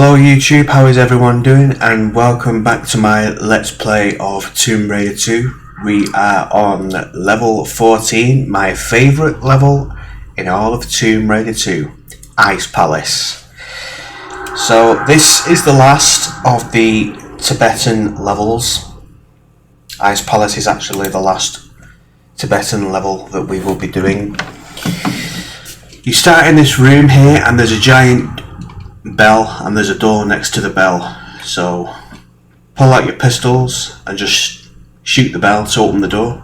Hello YouTube, how is everyone doing, and welcome back to my Let's Play of Tomb Raider 2. We are on level 14, my favourite level in all of Tomb Raider 2, Ice Palace. So this is the last of the Tibetan levels. Ice Palace is actually the last Tibetan level that we will be doing. You start in this room here and there's a giant bell and there's a door next to the bell, so pull out your pistols and just shoot the bell to open the door.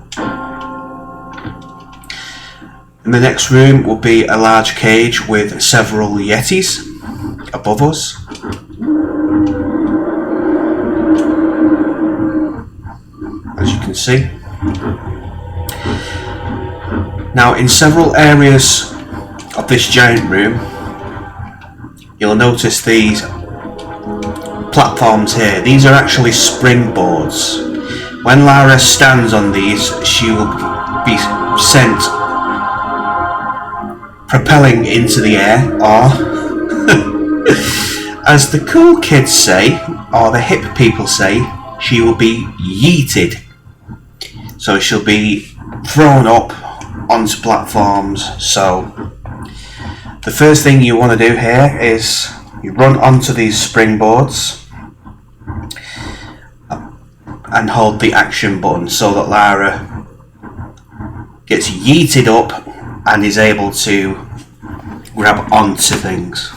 In the next room will be a large cage with several yetis above us. As you can see. Now in several areas of this giant room you'll notice these platforms here. These are actually springboards. When Lara stands on these, she will be sent propelling into the air, or as the cool kids say, or the hip people say, she will be yeeted. So she'll be thrown up onto platforms. So the first thing you want to do here is you run onto these springboards and hold the action button so that Lara gets yeeted up and is able to grab onto things.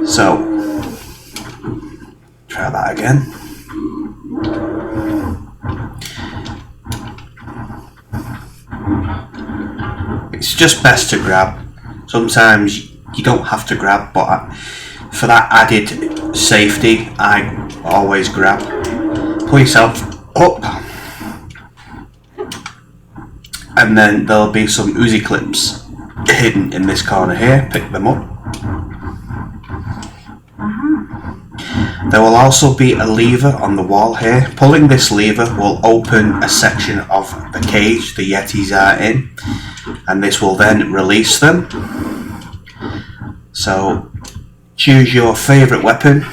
So try that again. It's just best to grab. Sometimes you don't have to grab, but for that added safety, I always grab. Pull yourself up, and then there'll be some Uzi clips hidden in this corner here. Pick them up. There will also be a lever on the wall here. Pulling this lever will open a section of the cage the Yetis are in, and this will then release them. So choose your favourite weapon,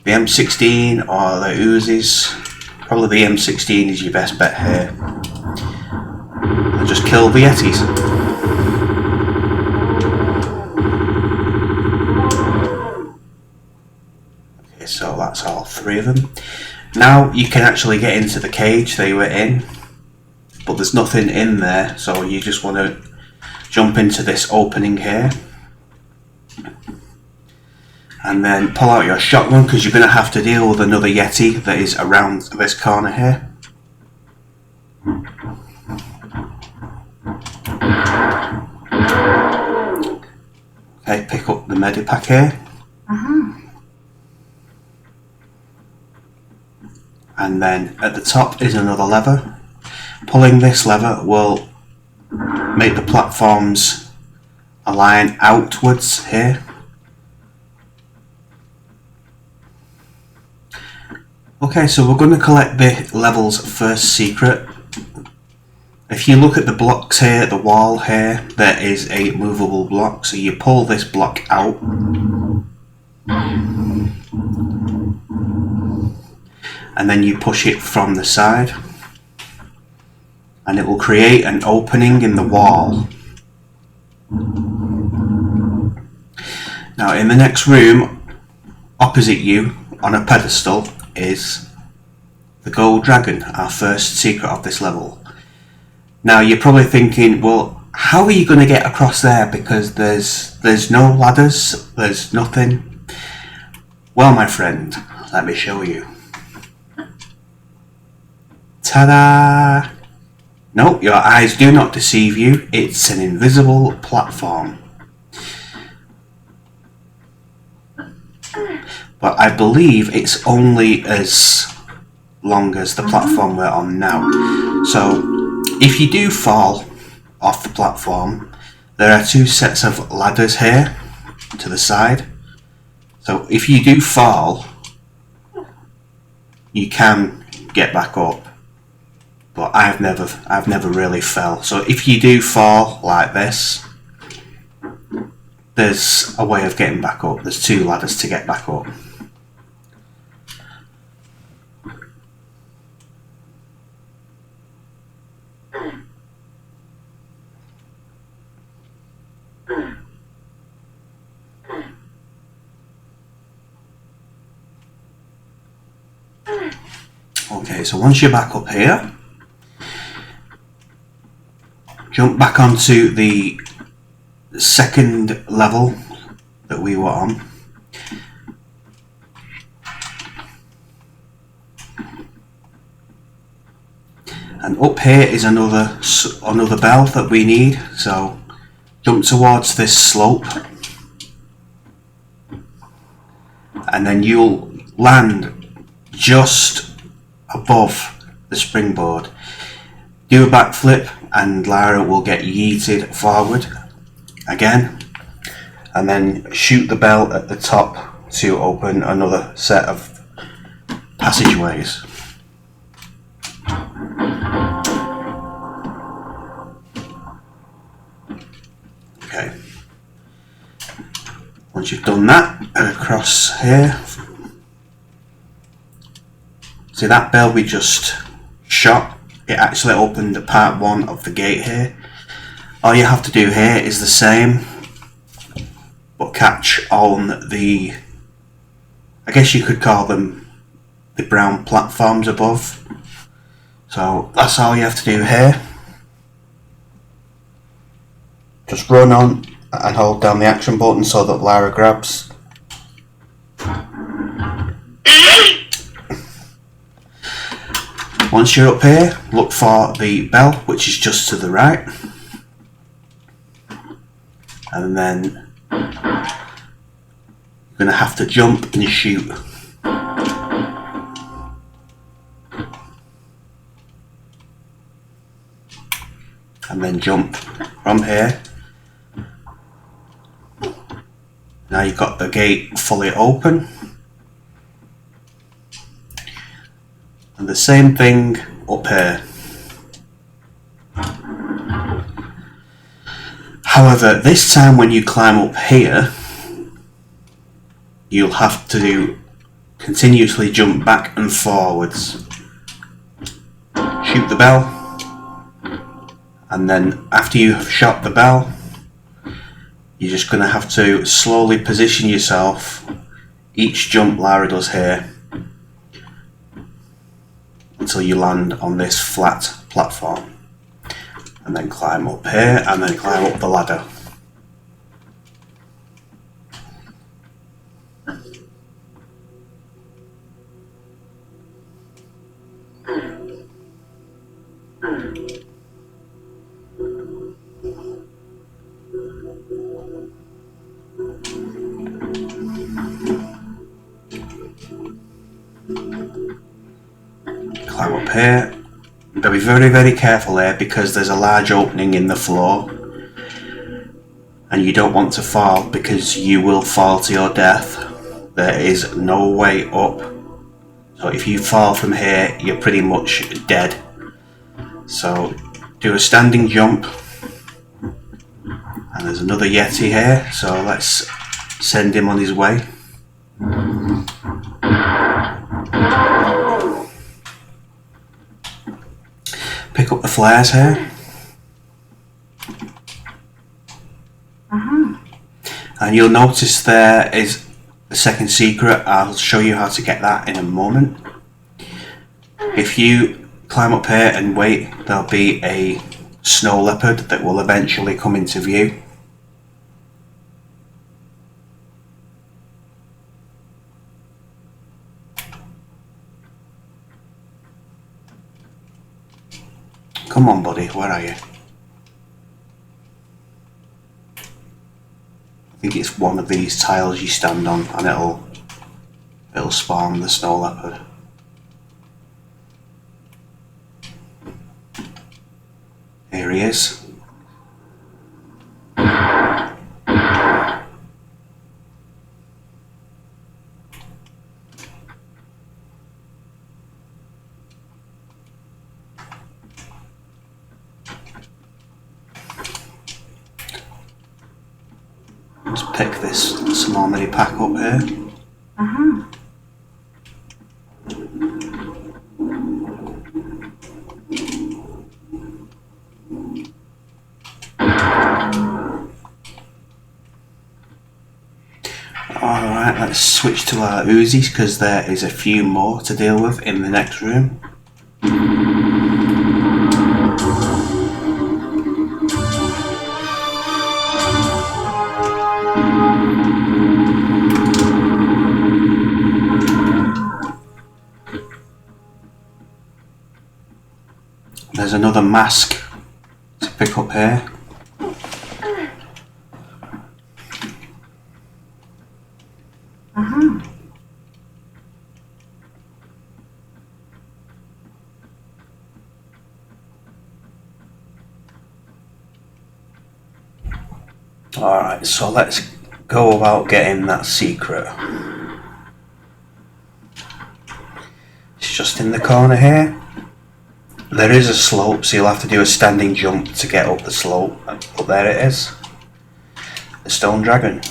the M16 or the Uzis. Probably the M16 is your best bet here. And just kill the Yetis. So that's all three of them. Now you can actually get into the cage they were in, but there's nothing in there, so you just want to jump into this opening here and then pull out your shotgun, because you're going to have to deal with another Yeti that is around this corner here. Okay, pick up the medipack here. And then at the top is another lever. Pulling this lever will make the platforms align outwards here. Okay, so we're going to collect the level's first secret. If you look at the blocks here, the wall here, there is a movable block, so you pull this block out. And then you push it from the side, and it will create an opening in the wall. Now in the next room opposite you on a pedestal is the gold dragon, our first secret of this level. Now you're probably thinking, well, how are you going to get across there, because there's no ladders, there's nothing. Well, my friend, let me show you. Ta-da! No, your eyes do not deceive you. It's an invisible platform. But I believe it's only as long as the platform we're on now. So if you do fall off the platform, there are two sets of ladders here to the side. So if you do fall, you can get back up, but I've never really fell. So if you do fall like this, there's a way of getting back up. There's 2 ladders to get back up. Okay, so once you're back up here, jump back onto the second level that we were on. And up here is another bell that we need, so jump towards this slope and then you'll land just above the springboard. Do a backflip and Lara will get yeeted forward again, and then shoot the bell at the top to open another set of passageways. Okay. Once you've done that, and across here, see that bell we just shot? It actually opened part 1 of the gate here. All you have to do here is the same, but catch on the, I guess you could call them the brown platforms above. So that's all you have to do here. Just run on and hold down the action button so that Lara grabs. Once you're up here, look for the bell, which is just to the right. And then you're going to have to jump and shoot. And then jump from here. Now you've got the gate fully open. And the same thing up here. However, this time when you climb up here, you'll have to continuously jump back and forwards. Shoot the bell, and then after you have shot the bell, you're just going to have to slowly position yourself each jump Lara does here until you land on this flat platform, and then climb up here and then climb up the ladder. Climb up here. But be very, very careful here because there's a large opening in the floor and you don't want to fall because you will fall to your death. There is no way up. So if you fall from here, you're pretty much dead. So do a standing jump. And there's another Yeti here, so let's send him on his way. Pick up the flares here. And you'll notice there is the second secret. I'll show you how to get that in a moment. If you climb up here and wait, there'll be a snow leopard that will eventually come into view. Come on, buddy, where are you? I think it's one of these tiles you stand on and it'll spawn the snow leopard. Here he is. Let's pick this small mini pack up here. Alright, let's switch to our Uzis because there is a few more to deal with in the next room. There's another mask to pick up here. Alright, so let's go about getting that secret. It's just in the corner here. There is a slope, so you'll have to do a standing jump to get up the slope. But there it is. The stone dragon.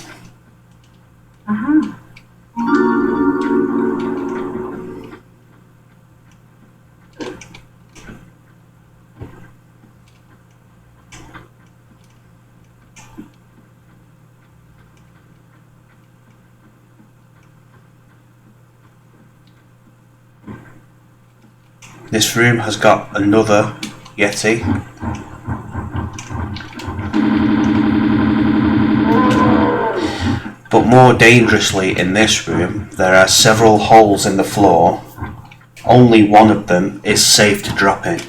This room has got another Yeti. But more dangerously in this room, there are several holes in the floor. Only one of them is safe to drop in.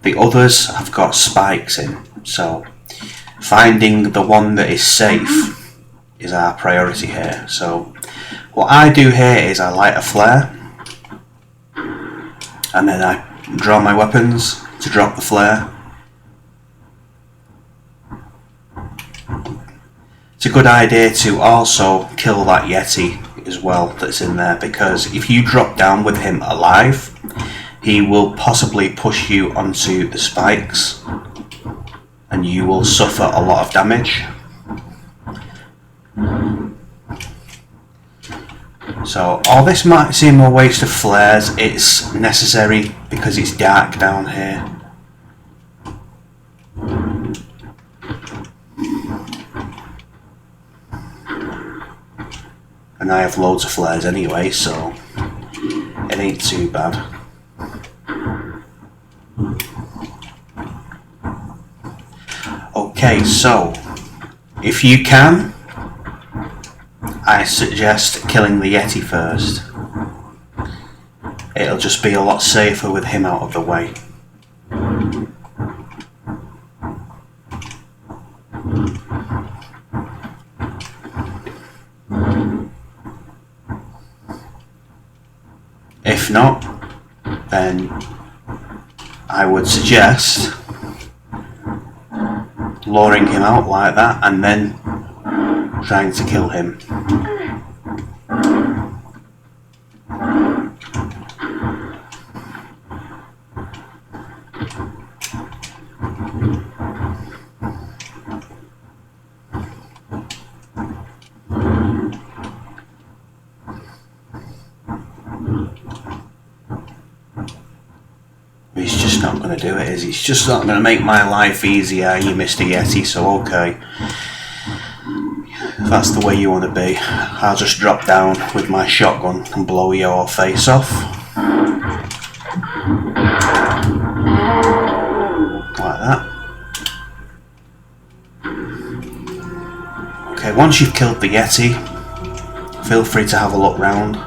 The others have got spikes in, so finding the one that is safe is our priority here. So what I do here is I light a flare, and then I draw my weapons to drop the flare. It's a good idea to also kill that Yeti as well that's in there, because if you drop down with him alive, he will possibly push you onto the spikes and you will suffer a lot of damage. So all this might seem a waste of flares, it's necessary because it's dark down here. And I have loads of flares anyway, so it ain't too bad. Okay, so if you can, I suggest killing the Yeti first. It'll just be a lot safer with him out of the way. If not, then I would suggest luring him out like that and then trying to kill him. He's just not going to do it, is he? He's just not going to make my life easier, you Mr. Yeti, so okay. If that's the way you want to be, I'll just drop down with my shotgun and blow your face off. Like that. Okay, once you've killed the Yeti, feel free to have a look round.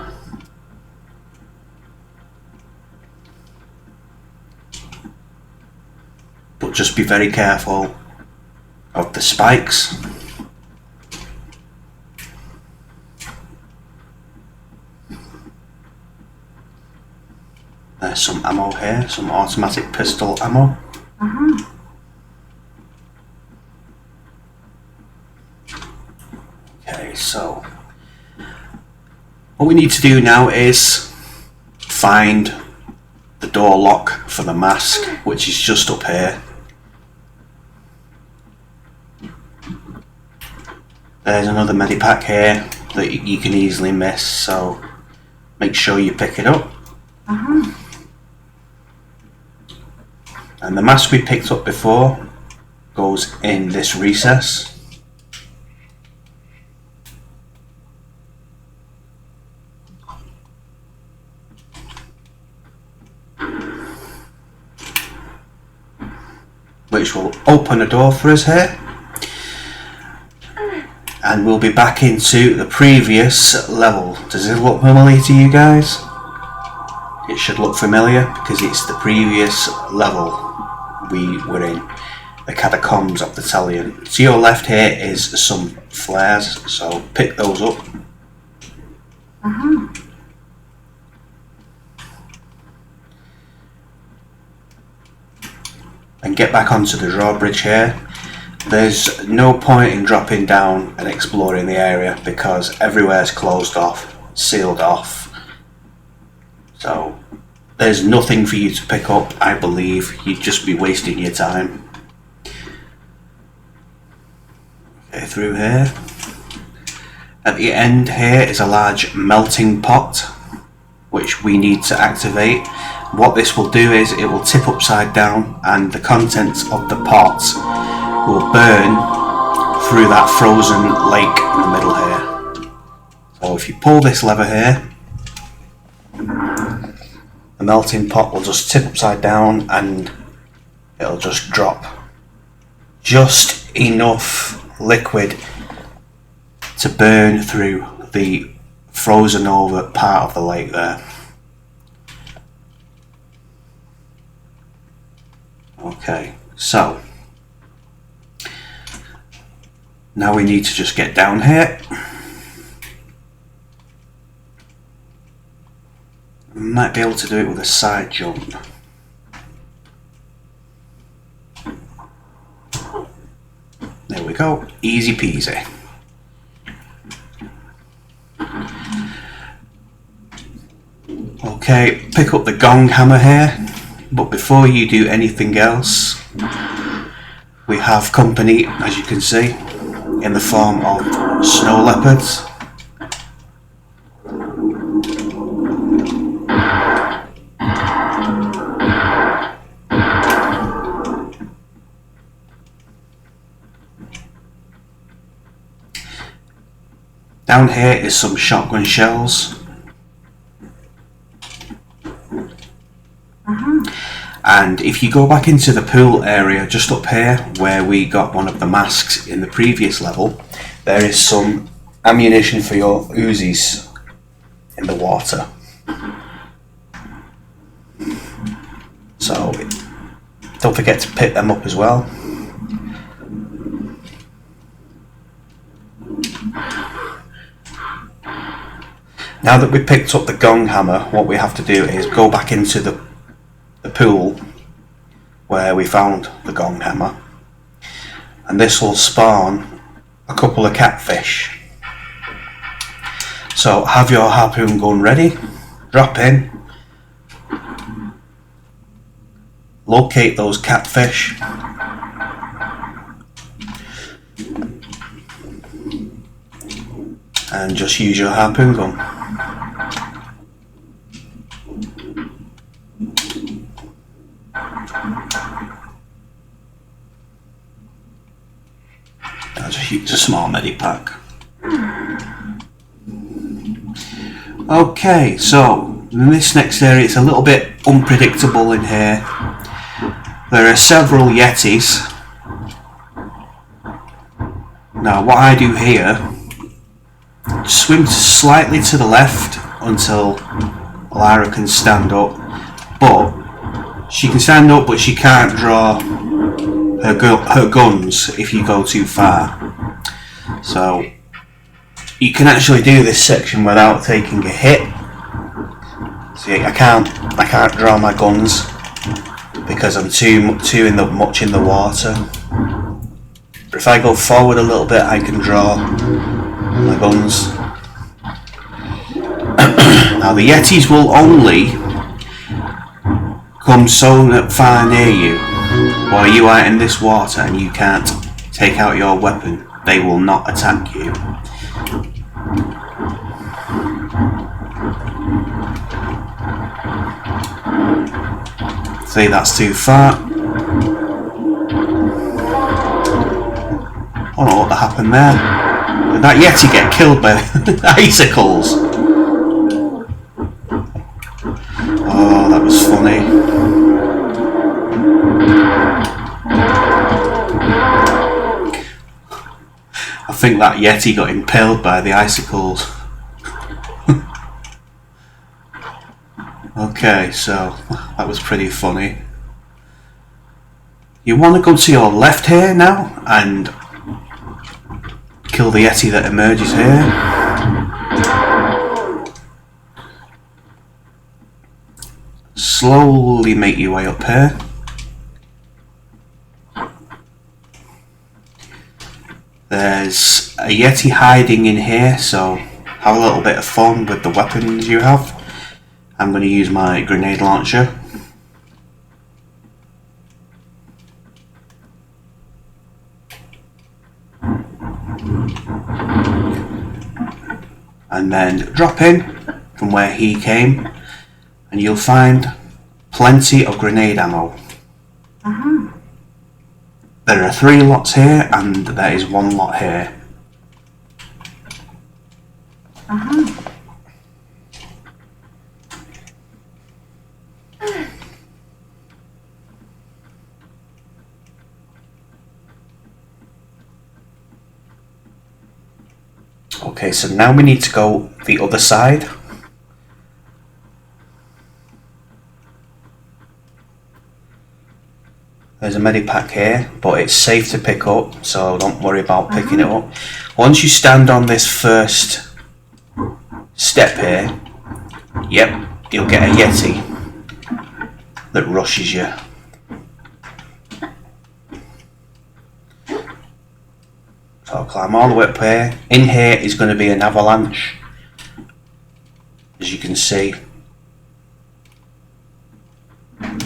But just be very careful of the spikes. There's some ammo here, some automatic pistol ammo. Okay, so what we need to do now is find the door lock for the mask, which is just up here. There's another medipack here that you can easily miss, so make sure you pick it up. And the mask we picked up before goes in this recess. Which will open a door for us here. And we'll be back into the previous level. Does it look familiar to you guys? It should look familiar because it's the previous level we were in. The Catacombs of the Talion. To your left here is some flares, so pick those up. And get back onto the drawbridge here. There's no point in dropping down and exploring the area because everywhere's closed off, sealed off. So there's nothing for you to pick up, I believe. You'd just be wasting your time. Okay, through here. At the end here is a large melting pot, which we need to activate. What this will do is it will tip upside down and the contents of the pot will burn through that frozen lake in the middle here. So if you pull this lever here, the melting pot will just tip upside down and it'll just drop just enough liquid to burn through the frozen over part of the lake there. Okay, so now we need to just get down here. Might be able to do it with a side jump. There we go, easy peasy. Okay, pick up the gong hammer here, but before you do anything else, we have company, as you can see, in the form of snow leopards. Down here is some shotgun shells. And if you go back into the pool area just up here where we got one of the masks in the previous level, there is some ammunition for your Uzis in the water. So don't forget to pick them up as well. Now that we picked up the gong hammer, what we have to do is go back into the pool where we found the gong hammer, and this will spawn a couple of catfish. So have your harpoon gun ready, drop in, locate those catfish, and just use your harpoon gun. I'll just use a small medipack. Okay, so in this next area it's a little bit unpredictable in here. There are several yetis. Now what I do here, swim slightly to the left until Lara can stand up, but she can stand up but she can't draw her guns if you go too far. So you can actually do this section without taking a hit. See, I can't draw my guns because I'm too much in the water. But if I go forward a little bit, I can draw my guns. Now the yetis will only come so far near you while you are in this water and you can't take out your weapon. they will not attack you. See, that's too far. I don't know what happened there. Did that Yeti get killed by icicles? Oh, that was funny. I think that Yeti got impaled by the icicles. Okay, so that was pretty funny. You want to go to your left here now and kill the Yeti that emerges here. Slowly make your way up here. There's a Yeti hiding in here, so have a little bit of fun with the weapons you have. I'm going to use my grenade launcher. And then drop in from where he came, and you'll find plenty of grenade ammo. There are 3 lots here, and there is 1 lot here. Okay, so now we need to go the other side. There's a medipack here, but it's safe to pick up, so don't worry about picking it up. Once you stand on this first step here, yep, you'll get a Yeti that rushes you. So I'll climb all the way up here. In here is going to be an avalanche, as you can see.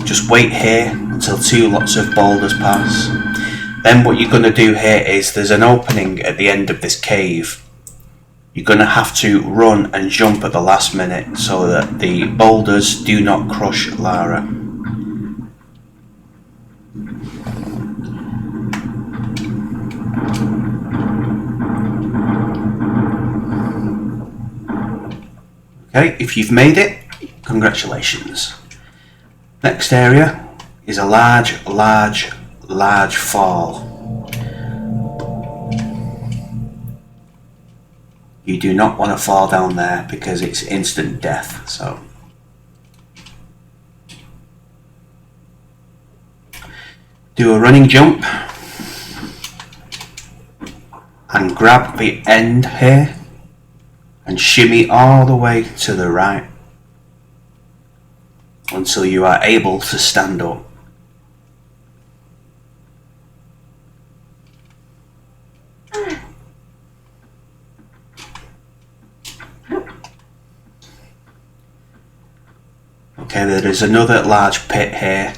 Just wait here until 2 lots of boulders pass. Then what you're going to do here is there's an opening at the end of this cave. You're going to have to run and jump at the last minute so that the boulders do not crush Lara. Okay, if you've made it, congratulations. Next area is a large fall. You do not want to fall down there because it's instant death, so. Do a running jump and grab the end here and shimmy all the way to the right until you are able to stand up. Okay, there is another large pit here,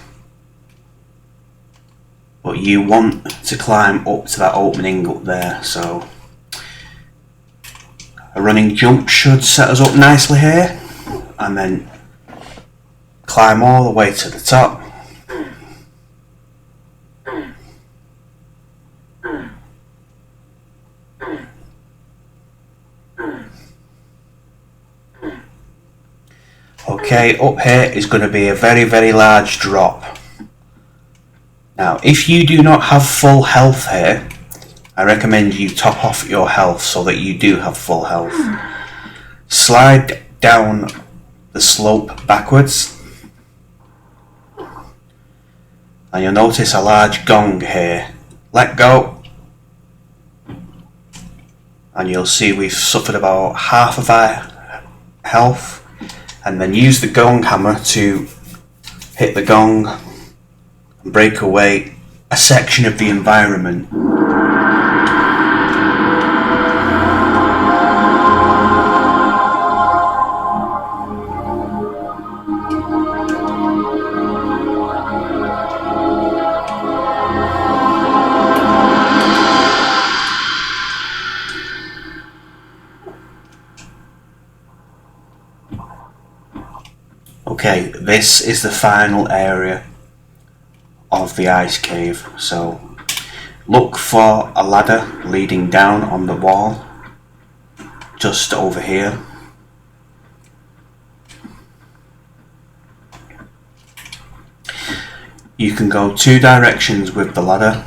but you want to climb up to that opening up there, so a running jump should set us up nicely here, and then climb all the way to the top. Okay, up here is going to be a very large drop. Now, if you do not have full health here, I recommend you top off your health so that you do have full health. Slide down the slope backwards, and you'll notice a large gong here. Let go, and you'll see we've suffered about half of our health, and then use the gong hammer to hit the gong and break away a section of the environment. Okay, this is the final area of the ice cave, so look for a ladder leading down on the wall just over here. You can go two directions with the ladder.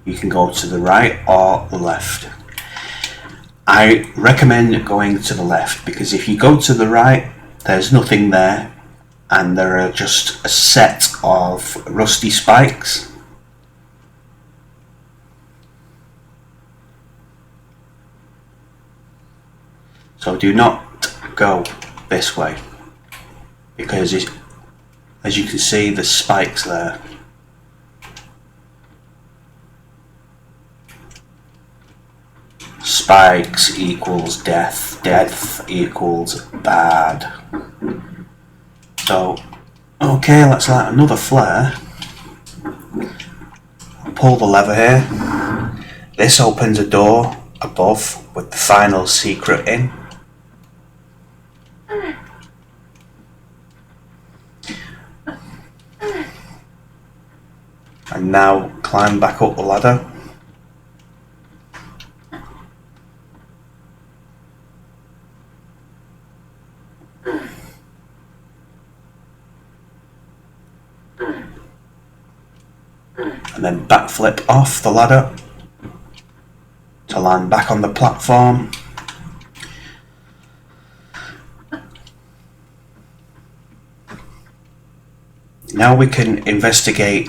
You can go to the right or the left. I recommend going to the left because if you go to the right, there's nothing there and there are just a set of rusty spikes. So do not go this way because as you can see, there's spikes there. Spikes equals death, death equals bad. So, okay, let's light another flare. Pull the lever here. This opens a door above with the final secret in. And now climb back up the ladder. And then backflip off the ladder to land back on the platform. Now we can investigate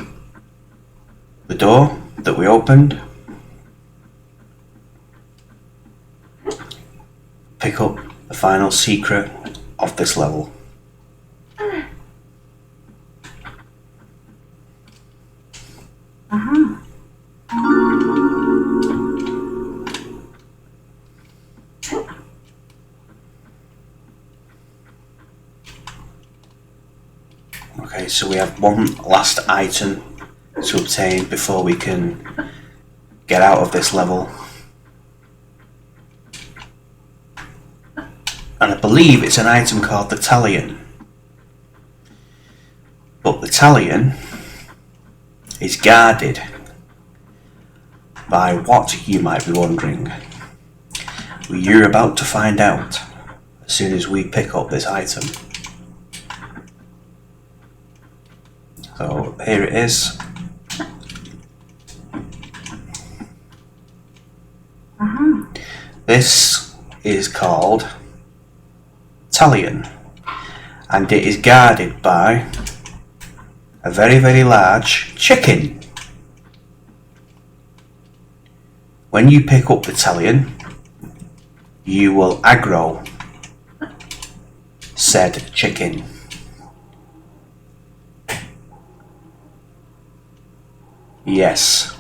the door that we opened. Pick up the final secret of this level. Okay, so we have one last item to obtain before we can get out of this level. And I believe it's an item called the Talion. But the Talion is guarded by what, you might be wondering. Well, you're about to find out as soon as we pick up this item. So here it is. This is called Talion, and it is guarded by a very, very large chicken. When you pick up the Talion, you will aggro said chicken. Yes,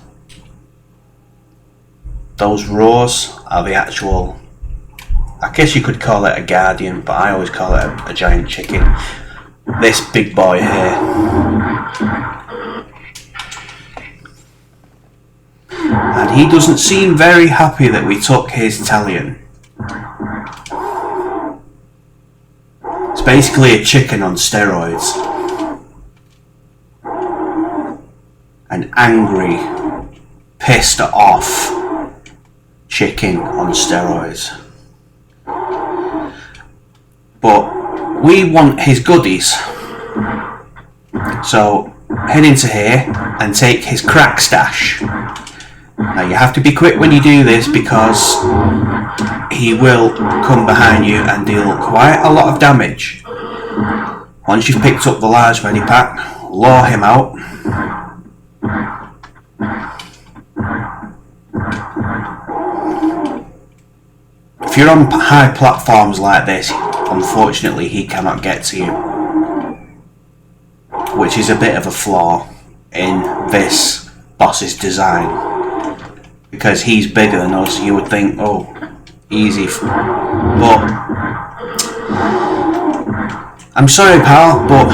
those roars are the actual, I guess you could call it a guardian, but I always call it a giant chicken. This big boy here. And he doesn't seem very happy that we took his Talion. It's basically a chicken on steroids. An angry, pissed off chicken on steroids. But we want his goodies. So head into here and take his crack stash. Now you have to be quick when you do this because he will come behind you and deal quite a lot of damage. Once you've picked up the large medipack, lure him out. If you're on high platforms like this, unfortunately he cannot get to you, which is a bit of a flaw in this boss's design, because he's bigger than us. You would think, oh, easy, but I'm sorry pal, but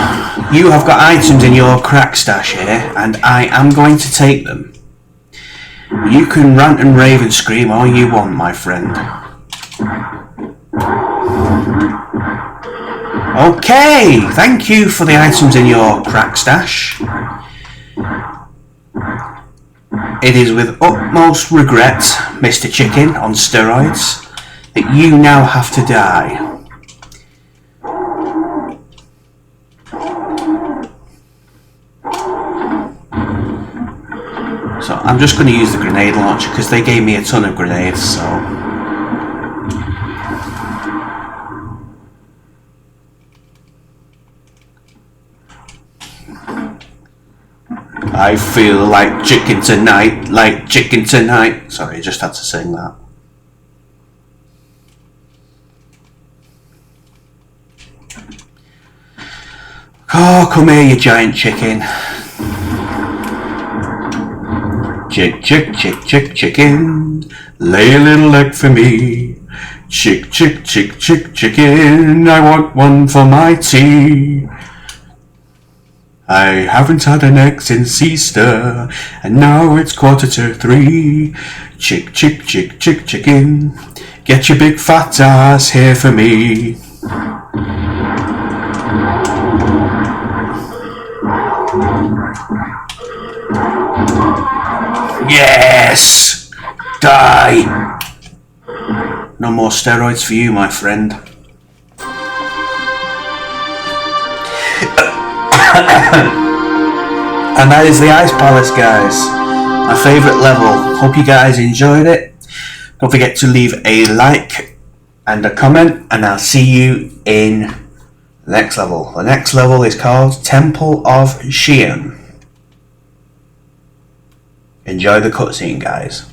you have got items in your crack stash here and I am going to take them. You can rant and rave and scream all you want, my friend. Okay, thank you for the items in your crack stash. It is with utmost regret, Mr. Chicken on steroids, that you now have to die. So I'm just going to use the grenade launcher because they gave me a ton of grenades, so... I feel like chicken tonight, like chicken tonight. Sorry, I just had to sing that. Oh, come here, you giant chicken. Chick, chick, chick, chick, chicken. Lay a little egg for me. Chick, chick, chick, chick, chicken. I want one for my tea. I haven't had an egg since Easter, and now it's 2:45. Chick, chick, chick, chick, chicken. Get your big fat ass here for me. Yes! Die! No more steroids for you, my friend. And that is the Ice Palace, guys. My favourite level. Hope you guys enjoyed it. Don't forget to leave a like and a comment, and I'll see you in the next level. The next level is called Temple of Xian. Enjoy the cutscene, guys.